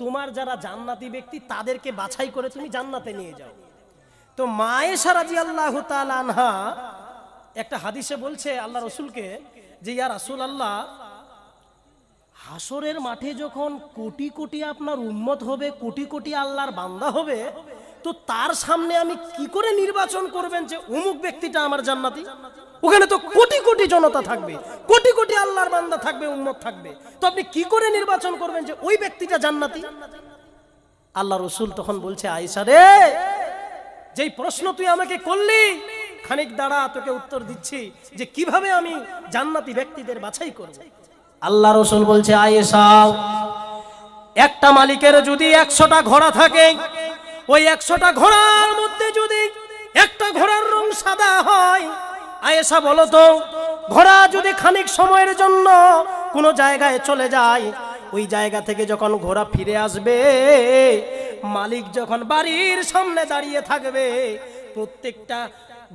তোমার যারা জান্নাতি ব্যক্তি তাদেরকে বাছাই করে তুমি জান্নাতে নিয়ে যাও। তো মা আয়েশা রাদিয়াল্লাহু তাআলা আনহা একটা হাদিসে বলছে আল্লাহ রসুলকে যে ইয়া রাসূলুল্লাহ, হাসরের মাঠে যখন কোটি কোটি আপনার উম্মত হবে, কোটি কোটি আল্লাহর বান্দা হবে, তো তার সামনে আমি কি করে নির্বাচন করবেন যে অমুক ব্যক্তিটা আমার জান্নাতি? ওখানে তো কোটি কোটি জনতা থাকবে, কোটি কোটি আল্লাহর বান্দা থাকবে, উম্মত থাকবে, তো আপনি কি করে নির্বাচন করবেন যে ওই ব্যক্তিটা জান্নাতি? আল্লাহ রসুল তখন বলছে, আয়েশা রে, যেই প্রশ্ন তুই আমাকে করলি, খানিক দাঁড়া, তোকে উত্তর দিচ্ছি যে কিভাবে আমি জান্নাতি ব্যক্তিদের বাছাই করব। আল্লাহ রসুল বলছে, আয়েশা, একটা মালিকের যদি 100টা ঘোড়া থাকে, ওই 100টা ঘোড়ার মধ্যে যদি একটা ঘোড়ার রং সাদা হয়, আয়েশা বলো তো, ঘোড়া যদি খানিক সময়ের জন্য কোনো জায়গায় চলে যায়, ওই জায়গা থেকে যখন ঘোড়া ফিরে আসবে, মালিক যখন বাড়ির সামনে দাঁড়িয়ে থাকবে, প্রত্যেকটা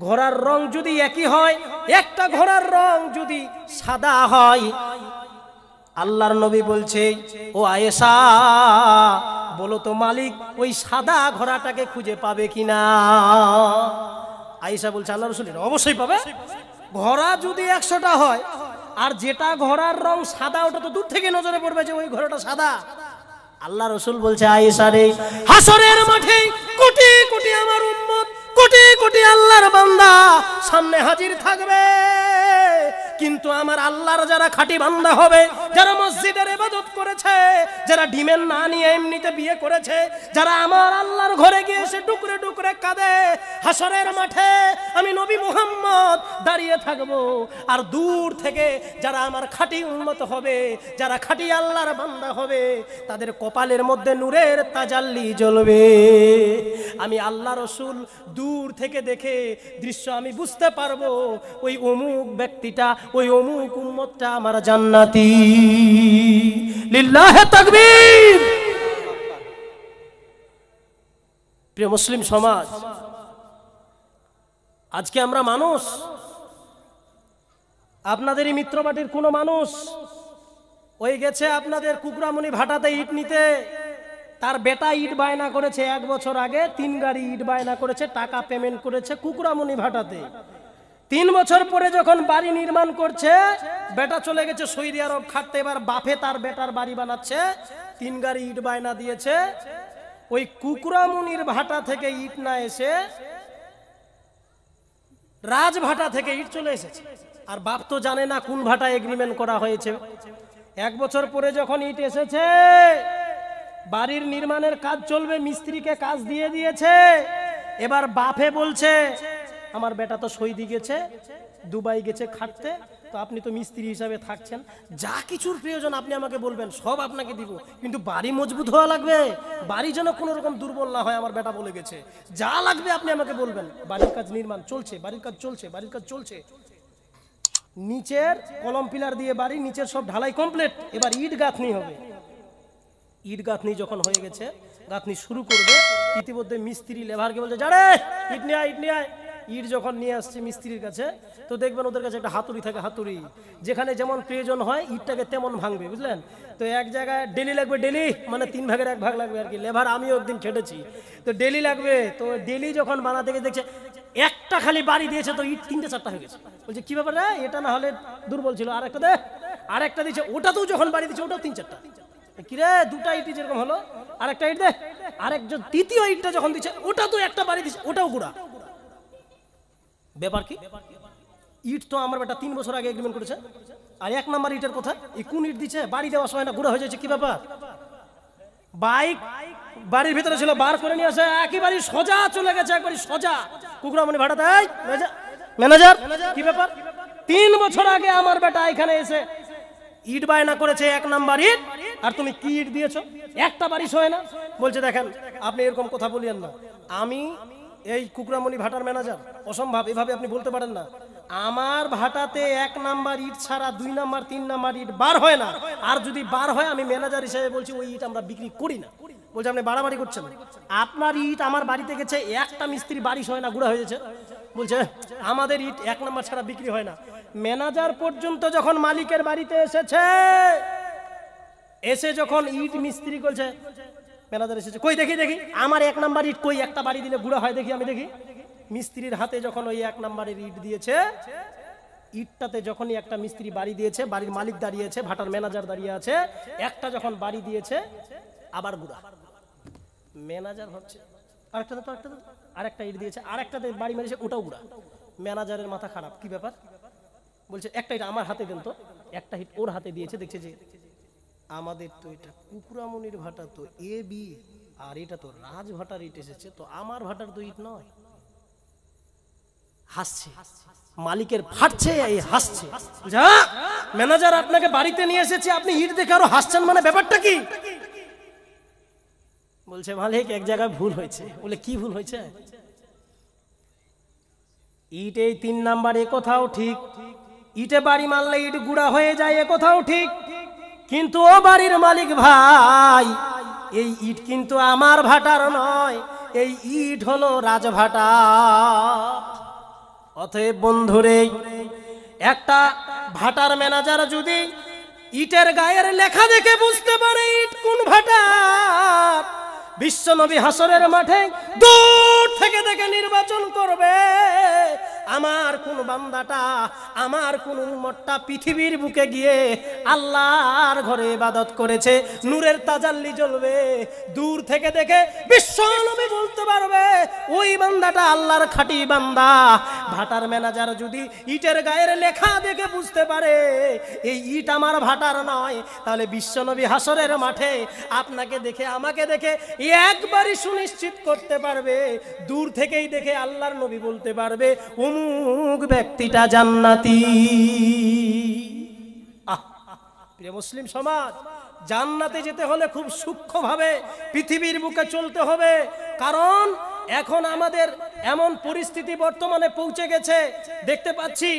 ঘোড়ার রং যদি একই হয়, একটা ঘোড়ার রং যদি সাদা হয়, আল্লাহর নবী বলছে, ও আয়েশা, বলো তো মালিক ওই সাদা ঘোড়াটাকে খুঁজে পাবে কিনা? আয়েশা বলছে, আল্লাহ রাসূল অবশ্যই পাবে। ঘোড়া যদি 100টা হয় আর যেটা ঘোড়ার রং সাদা, ওটা তো দূর থেকে নজরে পড়বে যে ওই ঘোড়াটা সাদা। আল্লাহ রাসূল বলছে, আয়েশা রে, হাসরের মাঠে কোটি কোটি আমার উম্মত, কোটি কোটি আল্লাহর বান্দা সামনে হাজির থাকবে, কিন্তু আমার আল্লাহর যারা খাঁটি বান্দা হবে, যারা মসজিদের ইবাদত করেছে, যারা ডিমের না নিয়ে এমনিতে বিয়ে করেছে, যারা আমার আল্লাহর ঘরে গিয়ে এসে টুকরে টুকরে কাঁদে, হাসরের মাঠে আমি নবী মুহাম্মদ দাঁড়িয়ে থাকবো, আর দূর থেকে যারা আমার খাঁটি উম্মত হবে, যারা খাঁটি আল্লাহর বান্দা হবে, তাদের কপালের মধ্যে নূরের তাজাল্লি জ্বলবে। আমি আল্লাহ রাসূল দূর থেকে দেখে দৃশ্য আমি বুঝতে পারবো, ওই অমুক ব্যক্তিটা, ওই অমুক উম্মতটা আমার জান্নাতি। লিল্লাহি তাকবীর। প্রিয় মুসলিম সমাজ, আজকে আমরা মানুষ, আপনাদেরই মিত্রবাটির কোনো মানুষ ওই গেছে আপনাদের কুকরামণি ভাটাতে ইট নিতে, তার বেটা ইট বায়না করেছে 1 বছর আগে, 3 গাড়ি ইট বায়না করেছে, টাকা পেমেন্ট করেছে কুকরামণি ভাটাতে। 3 বছর পরে যখন বাড়ি নির্মাণ করছে, বেটা চলে গেছে সৌদি আরব খাটতে, এবার বাপে তার বেটার বাড়ি বানাচ্ছে, 3 গাড়ি ইট বায়না দিয়েছে। ওই কুকরামণির ভাটা থেকে ইট না এসে রাজভাটা থেকে ইট চলে এসেছে, আর বাপ তো জানে না কোন ভাটা এগ্রিমেন্ট করা হয়েছে। 1 বছর পরে যখন ইট এসেছে, বাড়ির নির্মাণের কাজ চলবে, মিস্ত্রিকে কাজ দিয়ে দিয়েছে। এবার বাপে বলছে, আমার বেটা তো সৌদি গেছে, দুবাই গেছে খাটতে, তো আপনি তো মিস্ত্রি হিসাবে থাকছেন, যা কিছুর প্রয়োজন আপনি আমাকে বলবেন, সব আপনাকে দিব, কিন্তু বাড়ি মজবুত হওয়া লাগবে, বাড়ি যেন কোনো রকম দুর্বল না হয়, আমার বেটা বলে গেছে, যা লাগবে আপনি আমাকে বলবেন। বাড়ির কাজ নির্মাণ চলছে, বাড়ির কাজ চলছে, বাড়ির কাজ চলছে, নিচের কলম পিলার দিয়ে বাড়ি, নিচের সব ঢালাই কমপ্লিট, এবার ইট গাঁথনি হবে। ইট গাঁথনি যখন হয়ে গেছে, গাঁথনি শুরু করবে, ইতিমধ্যে মিস্ত্রি লেভারকে বলছে, যারে ইট নিয়ে আয়, ইট নিয়ে আয়। ইট যখন নিয়ে আসছে মিস্ত্রির কাছে, তো দেখবেন ওদের কাছে একটা হাতুড়ি থাকে, হাতুড়ি যেখানে যেমন প্রয়োজন হয় ইটটাকে তেমন ভাঙবে, বুঝলেন? তো এক জায়গায় ডেলি লাগবে, ডেলি মানে 3 ভাগের 1 ভাগ লাগবে আর কি। লেভার আমিও একদিন খেটেছি, তো ডেলি লাগবে। তো ডেলি যখন বানাতে গিয়ে দেখছে একটা খালি বাড়ি দিয়েছে, তো ইট 3টে 4টা হয়ে গেছে। বলছে কি ব্যাপার রে, এটা না হলে দুর্বল ছিল, আরেকটা দে, আরেকটা দিচ্ছে, ওটাতেও যখন বাড়ি দিচ্ছে ওটাও 3-4টা। কিরে, 2টা ইট যেরকম হলো, আরেকটা ইট দে, আরেকজন তৃতীয় ইটটা যখন দিচ্ছে, ওটা তো একটা বাড়ি দিচ্ছে, ওটাও গুড়া। ব্যাপার কি? ইট তো আমার বেটা 3 বছর আগে এগ্রিমেন্ট করেছে, আর 1 নাম্বার ইটের কথা, এই কোন ইট দিচ্ছে, বাড়ি দেওয়ার সময় না গুড়া হয়ে যাচ্ছে, কি ব্যাপার? বাইক বাড়ির ভিতরে ছিল, বার করে নিয়ে আসে, একেবারে সোজা চলে গেছে, একবারে সোজা কুকরামণি ভাটাতে। ম্যানেজার, কি ব্যাপার? 3 বছর আগে আমার বেটা এখানে এসে ইট বায়না করেছে 1 নাম্বার ইট, আর তুমি কি ইট দিয়েছো? একটা বাড়ি হয় না। বলছে দেখেন, আপনি এরকম কথা বলিয়েন না, আমি এই কুকরামণি ভাটার ম্যানেজার, অসম্ভব, এভাবে আপনি বলতে পারেন না। আমার ভাটাতে 1 নাম্বার ইট ছাড়া 2 নাম্বার 3 নাম্বার ইট বার হয় না, আর যদি বার হয় আমি ম্যানেজার হিসেবে বলছি ওই ইট আমরা বিক্রি করি না। বলছে আপনি বাড়াবাড়ি করছেন, আপনার ইট আমার বাড়িতে গেছে, একটা মিস্ত্রি বাড়ি হয় না, গুঁড়া হয়ে গেছে। বলছে আমাদের ইট 1 নাম্বার ছাড়া বিক্রি হয় না। ম্যানেজার পর্যন্ত যখন মালিকের বাড়িতে এসেছে, এসে যখন ইট মিস্ত্রি করছে, ম্যানেজার এসেছে, কই দেখি দেখি আমার 1 নাম্বার ইট কই, একটা বাড়ি দিলে গুঁড়া হয় দেখি, আমি দেখি। মিস্ত্রির হাতে যখন ওই 1 নাম্বারের ইট দিয়েছে, ইটটাতে যখনই একটা মিস্ত্রি বাড়ি দিয়েছে, বাড়ির মালিক দাঁড়িয়েছে, ভাটার ম্যানেজার দাঁড়িয়ে আছে, একটা যখন বাড়ি দিয়েছে আবার গুঁড়া। ম্যানেজার ভাবছে আরেকটা তো, আরেকটা ইট দিয়েছে, আরেকটাতে বাড়ি মেরেছে, ওটাও গুঁড়া। ম্যানেজারের মাথা খারাপ, কি ব্যাপার? বলছে একটা ইট আমার হাতে দেন তো। একটা ইট ওর হাতে দিয়েছে, দেখছে যে আমাদের তো এটা কুকুরামনির ভাটা, তো এ বি, আর এটা তো রাজ ভাটার ইট এসেছে, তো আমার ভাটার তো ইট নয়। হাসছে, মালিকের ফাটছে, এই হাসছে। যা ম্যানেজার আপনাকে বাড়িতে নিয়ে এসেছে, আপনি ইট দেখে আরো হাসছেন, মানে ব্যাপারটা কি? বলছে মালিক এক জায়গায় ভুল হয়েছে। বলে কি ভুল হয়েছে? ইট এই 3 নাম্বারে কোথাও ঠিক, ইটে বাড়ি মারলে ইট গুঁড়া হয়ে যায়, এ কোথাও ঠিক, কিন্তু ও বাড়ির মালিক ভাই, এই ইট কিন্তু আমার ভাটার নয়, এই ইট হলো রাজভাটা। অতএব বন্ধুরে, একটা ভাটার ম্যানেজার যদি ইটের গায়ের লেখা দেখে বুঝতে পারে ইট কোন ভাটার, বিশ্বনবী হাসরের মাঠে দূর থেকে দেখে নির্বাচন করবে আমার কোন বান্দাটা, আমার কোন উম্মতটা পৃথিবীর বুকে গিয়ে আল্লাহর ঘরে ইবাদত করেছে, নূরের তাজাল্লি জ্বলবে। দূর থেকে দেখে বিশ্বনবী বলতে পারবে ওই বান্দাটা আল্লাহর খাঁটি বান্দা। ভাটার ম্যানেজার যদি ইটের গায়ের লেখা দেখে বুঝতে পারে এই ইট আমার ভাটার নয়, তাহলে বিশ্বনবী হাসরের মাঠে আপনাকে দেখে আমাকে দেখে একবারই সুনিশ্চিত করতে পারবে, দূর থেকেই দেখে আল্লাহর নবী বলতে পারবে অমুক ব্যক্তিটা জান্নাতি। প্রিয় মুসলিম সমাজ, জান্নাতে যেতে হলে খুব সূক্ষ্মভাবে পৃথিবীর বুকে চলতে হবে। কারণ এখন আমাদের এমন পরিস্থিতি বর্তমানে পৌঁছে গেছে, দেখতে পাচ্ছি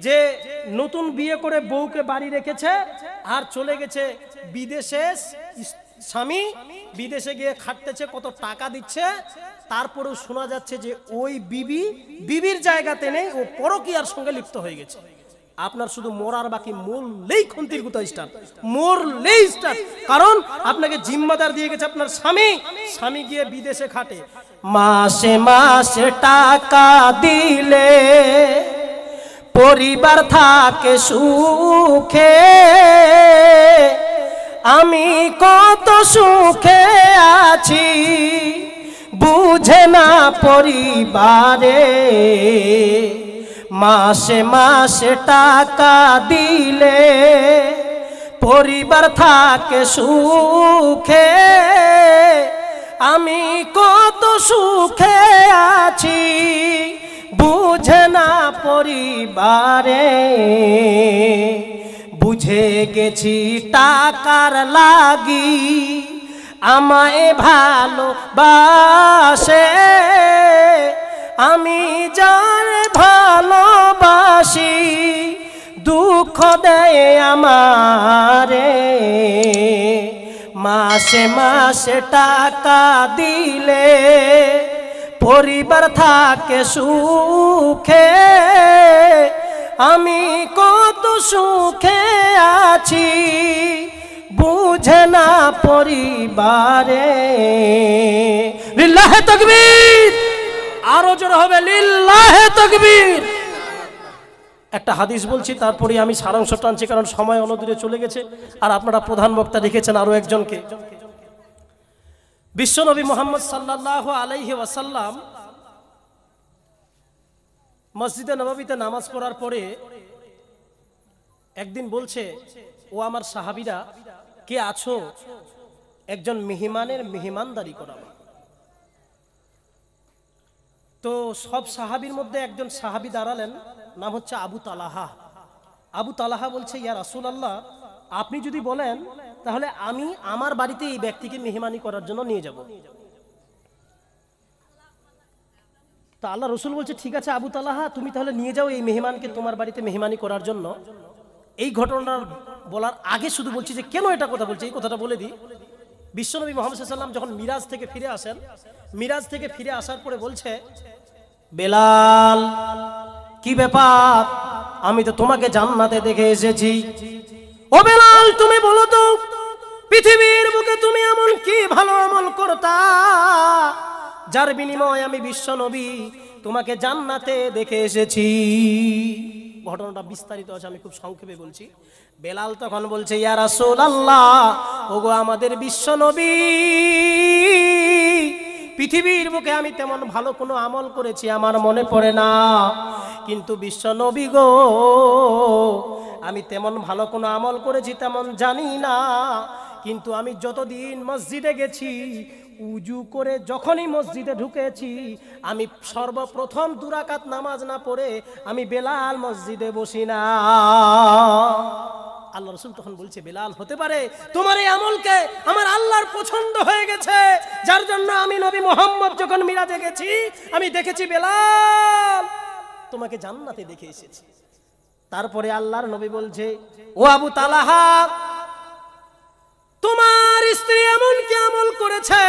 যে নতুন বিয়ে করে বউকে বাড়ি রেখেছে আর চলে গেছে বিদেশে, স্বামী বিদেশে গিয়ে খাটতেছে, কত টাকা দিচ্ছে, তারপরেও শোনা যাচ্ছে যে ওই বিবির জায়গাতে নেই, ও পরকীয়ার সঙ্গে লিপ্ত হয়ে গেছে। আপনার শুধু মরার বাকি, মরলেই খন্তির গুতা স্টার্ট, মরলেই স্টার্ট। কারণ আপনাকে জিম্মাদার দিয়ে গেছে আপনার স্বামী, স্বামী গিয়ে বিদেশে খাটে, মাসে মাসে টাকা দিলে পরিবার থাকে সুখে, আমি কত সুখে আছি বুঝে না পরিবারে, মাসে মাসে টাকা দিলে পরিবার থাকে সুখে, আমি কত সুখে আছি বুঝে না পরিবারে, বুঝে গেছি টাকার লাগি আমায় ভালোবাসে, আমি যার ভালোবাসি দুঃখ দেয় আমারে, মাসে মাসে টাকা দিলে পরিবার থাকে সুখে, আমি কত সুখে আছি বুঝে না পরিবারে। লিল্লাহে তাকবীর, আরো জোরে হবে লিল্লাহে তাকবীর। একটা হাদিস বলছি, তারপরে আমি সারাংশ টানছি, কারণ সময় অনদূরে চলে গেছে আর আপনারা প্রধান বক্তা রেখেছেন আরো একজনকে। বিশ্বনবী মুহাম্মদ সাল্লাল্লাহু আলাইহি ওয়াসাল্লাম মসজিদে নববীতে নামাজ পড়ার পরে একদিন বলছে, ও আমার সাহাবীরা কে আছো, একজন মেহমানের মেহমানদারি করাবো। তো সব সাহাবীর মধ্যে একজন সাহাবী দাঁড়ালেন, নাম হচ্ছে আবু তালাহা। আবু তালাহা বলছে, ইয়া রাসূলুল্লাহ, আপনি যদি বলেন তাহলে আমি আমার বাড়িতে এই ব্যক্তিকে মেহমানি করার জন্য নিয়ে যাব। তা আল্লাহ রসুল বলছে, ঠিক আছে আবু তালাহা, তুমি তাহলে নিয়ে যাও এই মেহমানকে তোমার বাড়িতে মেহমানি করার জন্য। এই ঘটনা বলার আগে শুধু বলছি যে কেন এটা কথা বলছি, এই কথাটা বলে দিই। বিশ্বনবী মুহাম্মদ সাল্লাল্লাহু আলাইহি ওয়াসাল্লাম যখন মিরাজ থেকে ফিরে আসেন, মিরাজ থেকে ফিরে আসার পরে বলছে, বেলাল কি ব্যাপার, আমি তো তোমাকে জান্নাতে দেখে এসেছি, ও বেলাল তুমি বলো তো পৃথিবীর বুকে তুমি এমন কি ভালো আমল করতা যার বিনিময়ে আমি বিশ্ব নবী তোমাকে জান্নাতে দেখে এসেছি। ঘটনাটা বিস্তারিত আছে, আমি খুব সংক্ষেপে বলছি। বেলাল তখন বলছে, ইয়া রাসূলুল্লাহ, ওগো আমাদের বিশ্ব নবী, পৃথিবীর বুকে আমি তেমন ভালো কোনো আমল করেছি আমার মনে পড়ে না, কিন্তু বিশ্ব নবী গো, আমি তেমন ভালো কোনো আমল করেছি তেমন জানি না, কিন্তু আমি যতদিন মসজিদে গেছি উজু করে যখনই মসজিদে ঢুকেছি আমি সর্বপ্রথম 2 রাকাত নামাজ না পড়ে আমি বেলাল মসজিদে বসি না। আল্লাহ রাসূল তখন বলছে, বেলাল, হতে পারে তোমার এই আমলকে আমার আল্লাহর পছন্দ হয়ে গেছে, যার জন্য আমি নবী মুহাম্মদ যখন মিরাজে গেছি আমি দেখেছি বেলাল তোমাকে জান্নাতে দেখে এসেছি। তারপরে আল্লাহর নবী বলছে, ও আবু তালহা, তোমার স্ত্রী এমন কি আমল করেছে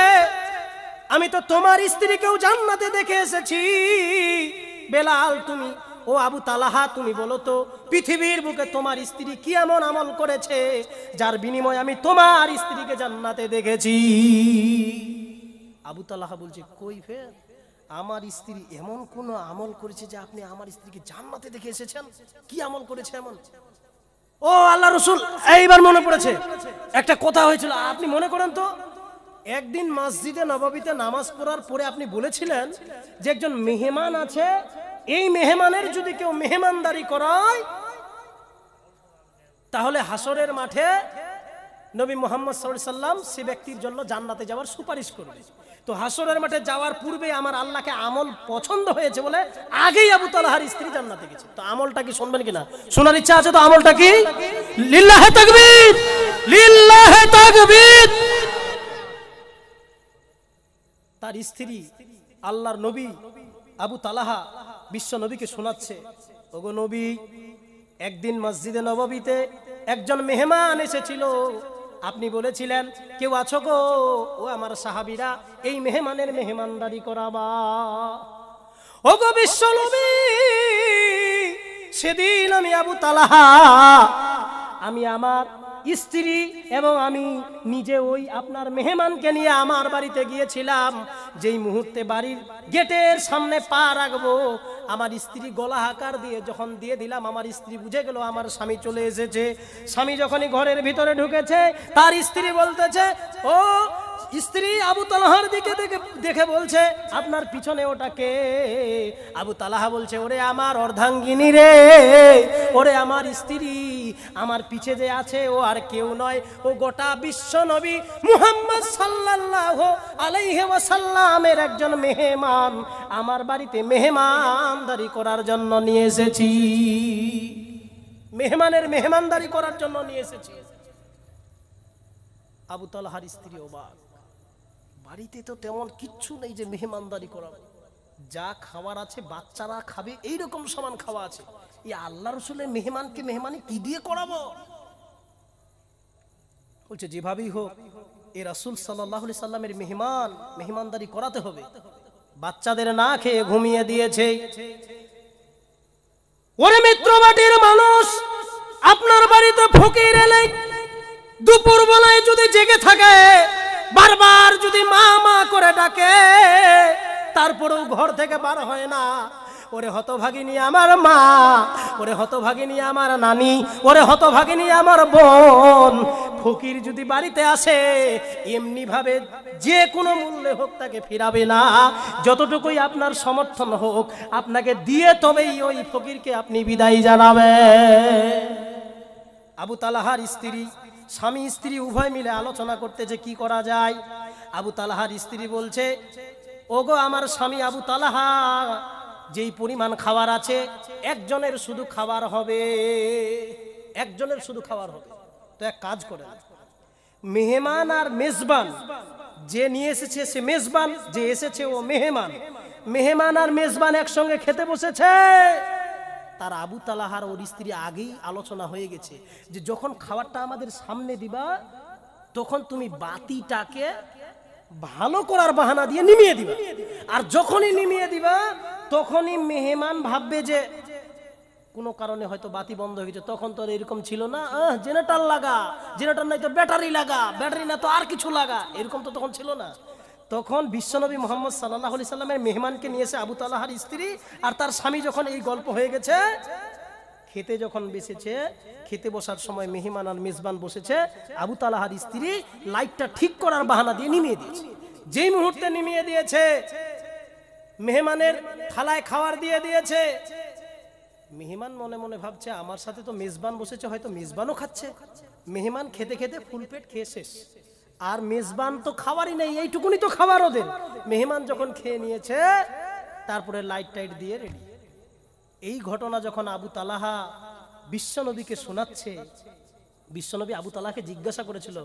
আমি তো তোমার স্ত্রীকেও জান্নাতে দেখে এসেছি। বেলাল তুমি, ও আবু তালহা, তুমি বলো তো পৃথিবীর বুকে তোমার স্ত্রী কি এমন আমল করেছে যার বিনিময়ে আমি তোমার স্ত্রীকে জান্নাতে দেখেছি। আবু তালহা বলছে, কই ফের আমার স্ত্রী এমন কোন আমল করেছে যে আপনি আমার স্ত্রীকে জান্নাতে দেখে এসেছেন? কি আমল করেছে এমন? ও আল্লাহ রাসূল, এইবার মনে পড়েছে, একটা কথা হয়েছিল, আপনি মনে করেন তো, একদিন মসজিদে নববীতে নামাজ পড়ার পরে আপনি বলেছিলেন যে একজন মেহমান আছে, এই মেহমানের যদি কেউ মেহমানদারি করায় তাহলে হাসরের মাঠে নবী মুহাম্মদ সাল্লাল্লাহু আলাইহি সাল্লাম সে ব্যক্তির জন্য জান্নাতে যাওয়ার সুপারিশ করবে। তো হাসরের মাঠে যাওয়ার পূর্বে আমার আল্লাহকে আমল পছন্দ হয়েছে বলে আগেই আবু তালহার স্ত্রী জান্নাতে গেছে। তো আমলটা কি শুনবেন কিনা? শোনার ইচ্ছা আছে তো? আমলটা কি? লিল্লাহে তাকবীর, লিল্লাহে তাকবীর। তার স্ত্রী আল্লাহর নবী আবু তালহা বিশ্ব নবীকে শোনাচ্ছে, ওগো নবী, একদিন মসজিদে নববীতে একজন মেহমান এসেছিল, আপনি বলেছিলেন কেউ আছো গো, ও আমার সাহাবীরা এই মেহমানের মেহমানদারি করাবা। ওগো বিশ্ব নবী, সেদিন আমি আবু তালহা, আমি আমার স্ত্রী এবং আমি নিজে ওই আপনার মেহমানকে নিয়ে আমার বাড়িতে গিয়েছিলাম। যেই মুহূর্তে বাড়ির গেটের সামনে পা রাখবো আমার স্ত্রী গলা হাকার দিয়ে যখন দিয়ে দিলাম, আমার স্ত্রী বুঝে গেল আমার স্বামী চলে এসেছে। স্বামী যখনই ঘরের ভিতরে ঢুকেছে তার স্ত্রী বলতেছে, ও স্ত্রী আবু তালহার দিকে দেখে বলছে, আপনার পিছনে ওটা কে? আবু তালহা বলছে, ওরে আমার অর্ধাঙ্গিনী রে, ওরে আমার স্ত্রী, আমার পিছে যে আছে ও আর কেউ নয়, ও গোটা বিশ্ব নবী মুহাম্মদ সাল্লাল্লাহু আলাইহি ওয়াসাল্লামের একজন মেহমান, আমার বাড়িতে মেহমানদারি করার জন্য নিয়ে এসেছি, মেহমানের মেহমানদারি করার জন্য নিয়ে এসেছি। আবু তালহার স্ত্রী অবাক, বাড়িতে তো তেমন কিচ্ছু নেই যে মেহমানদারি করাবো, যা খাবার আছে বাচ্চারা খাবে এইরকম সমান খাওয়া আছে, এই আল্লাহ রাসূলের মেহমানকে মেহমানি কি দিয়ে করাবো? বলছে যেভাবেই হোক এই রাসূল সাল্লাল্লাহু আলাইহি সাল্লামের মেহমানদারি করাতে হবে। বাচ্চাদের না খেয়ে ঘুমিয়ে দিয়েছে। ওরে মিত্রবাটির মানুষ, আপনার বাড়িতে ফকির এলে দুপুর বেলায় যদি জেগে থাকে, বারবার যদি মা মা করে ডাকে, তারপরেও ঘর থেকে বার হয় না, ওরে হতভাগিনী আমার মা, ওরে হতভাগিনী আমার নানি, ওরে হতভাগিনী আমার বোন, ফকির যদি বাড়িতে আসে এমনি ভাবে যে কোনো মূল্যে হোক তাকে ফিরাবে না, যতটুকুই আপনার সমর্থন হোক আপনাকে দিয়ে তবেই ওই ফকিরকে আপনি বিদায় জানাবেন। আবু তালহার স্ত্রী, স্বামী স্ত্রী উভয় মিলে আলোচনা করতে যে কি করা যায়। আবু তালহার স্ত্রী বলছে, ওগো আমার স্বামী আবু তালহা, যেই পরিমাণ খাবার আছে একজনের শুধু খাবার হবে, একজনের শুধু খাবার হবে। তো এক কাজ করে, মেহমান আর মেজবান, যে নিয়ে এসেছে সে মেজবান, যে এসেছে ও মেহমান, মেহমান আর মেজবান একসঙ্গে খেতে বসেছে। তার আবু তালহার ওর স্ত্রী আগেই আলোচনা হয়ে গেছে যে যখন খাবারটা আমাদের সামনে দিবা তখন তুমি বাতিটাকে ভালো করার বাহানা দিয়ে নিমিয়ে দিবা, আর যখনই নিমিয়ে দিবা তখনই মেহমান ভাববে যে কোনো কারণে হয়তো বাতি বন্ধ হয়ে গেছে, তখন তো আর এরকম ছিল না জেনারেটর লাগা, জেনারেটর নাই তো ব্যাটারি লাগা, ব্যাটারি না তো আর কিছু লাগা, এরকম তো তখন ছিল না। তখন বিশ্বনবী মুহাম্মদ সাল্লাল্লাহু আলাইহি সাল্লামের মেহমানকে নিয়েছে আবু তালহার স্ত্রী আর তার স্বামী, যখন এই গল্প হয়ে গেছে, খেতে যখন বসেছে, খেতে বসার সময় মেহমান আর মেজবান বসেছে, আবু তালহার স্ত্রী লাইটটা ঠিক করার বাহানা দিয়ে নিমিয়ে দিয়েছে। যেই মুহূর্তে নিমিয়ে দিয়েছে, মেহমানের থালায় খাবার দিয়ে দিয়েছে। মেহমান মনে মনে ভাবছে আমার সাথে তো মেজবান বসেছে, হয়তো মেজবানও খাচ্ছে। মেহমান খেতে খেতে ফুল পেট খেয়ে শেষ, আর মেজবান তো খাবারই নেই, এইটুকুনি তো খাবার ওদের। মেহমান যখন খেয়ে নিয়েছে, তারপরে লাইট টাইট দিয়ে রেডি। এই ঘটনা যখন আবু তালহা বিশ্বনবীকে শোনাচ্ছে, বিশ্বনবী আবু তালহাকে জিজ্ঞাসা করেছিল,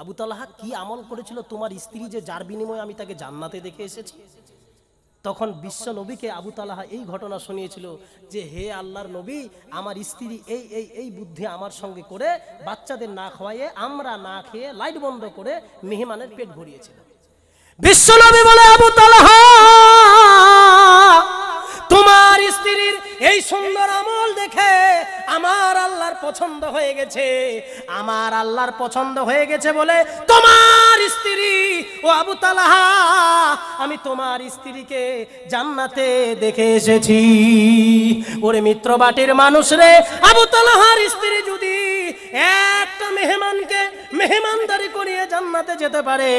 আবু তালহা কি আমল করেছিল তোমার স্ত্রী যে যার বিনিময়ে আমি তাকে জান্নাতে দেখে এসেছি? তখন বিশ্বনবীকে আবু তালহা এই ঘটনা শুনিয়েছিল যে হে আল্লাহর নবী, আমার স্ত্রী এই এই এই বুদ্ধি আমার সঙ্গে করে বাচ্চাদের না খাওয়াইয়ে, আমরা না খেয়ে লাইট বন্ধ করে মেহমানের পেট ভরিয়েছিল। বিশ্বনবী বলে, আবু তালহা, তোমার স্ত্রীর এই সুন্দর আমল দেখে আমার আল্লাহর পছন্দ হয়ে গেছে। আমার আল্লাহর পছন্দ হয়ে গেছে বলে তোমার স্ত্রী, ও আবু তালহা, আমি তোমার স্ত্রীকে জান্নাতে দেখে এসেছি। ওরে মিত্রবাটির মানুষ রে, আবু তালহার স্ত্রী যদি একটা মেহমানকে মেহমানদারি করিয়ে জান্নাতে যেতে পারে,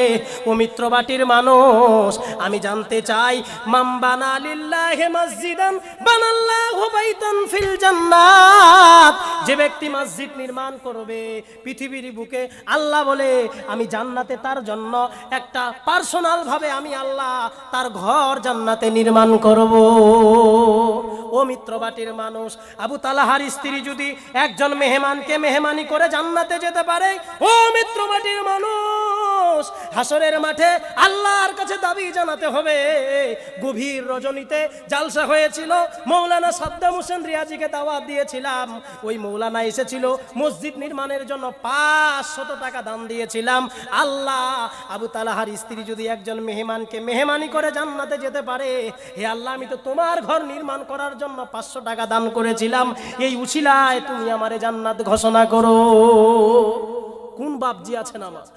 ও মিত্রবাটির মানুষ, আমি জানতে চাই, মান বানা লিল্লাহি মসজিদান বানাল্লাহু বাইতান ফিল জান্নাত, যে ব্যক্তি মসজিদ নির্মাণ করবে পৃথিবীর বুকে, আল্লাহ বলে আমি জান্নাতে তার জন্য একটা পার্সোনাল ভাবে আমি আল্লাহ তার ঘর জান্নাতে নির্মাণ করব। ও মিত্রবাটির মানুষ, আবু তালহার স্ত্রী যদি একজন মেহমানকে মেহমানি করে জান্নাতে যেতে পারে, ও মিত্রবাটির মানুষ, হাসরের মাঠে আল্লাহর কাছে দাবি জানাতে হবে। গভীর রজনীতে জালসা হয়েছিল, মৌলানা সাদ্দাম হোসেন রিয়াজিকে দাওয়াত দিয়েছিলাম, ওই মৌলানা এসেছিল, মসজিদ নির্মাণের জন্য 500 টাকা দান দিয়েছিলাম। আল্লাহ, আবু তালহার স্ত্রী যদি একজন মেহমানকে মেহমানি করে জান্নাতে যেতে পারে, হে আল্লাহ, আমি তো তোমার ঘর নির্মাণ করার জন্য 500 টাকা দান করেছিলাম, এই উছিলায় তুমি আমারে জান্নাত ঘোষণা করো। কোন বাপজি আছেন আমার?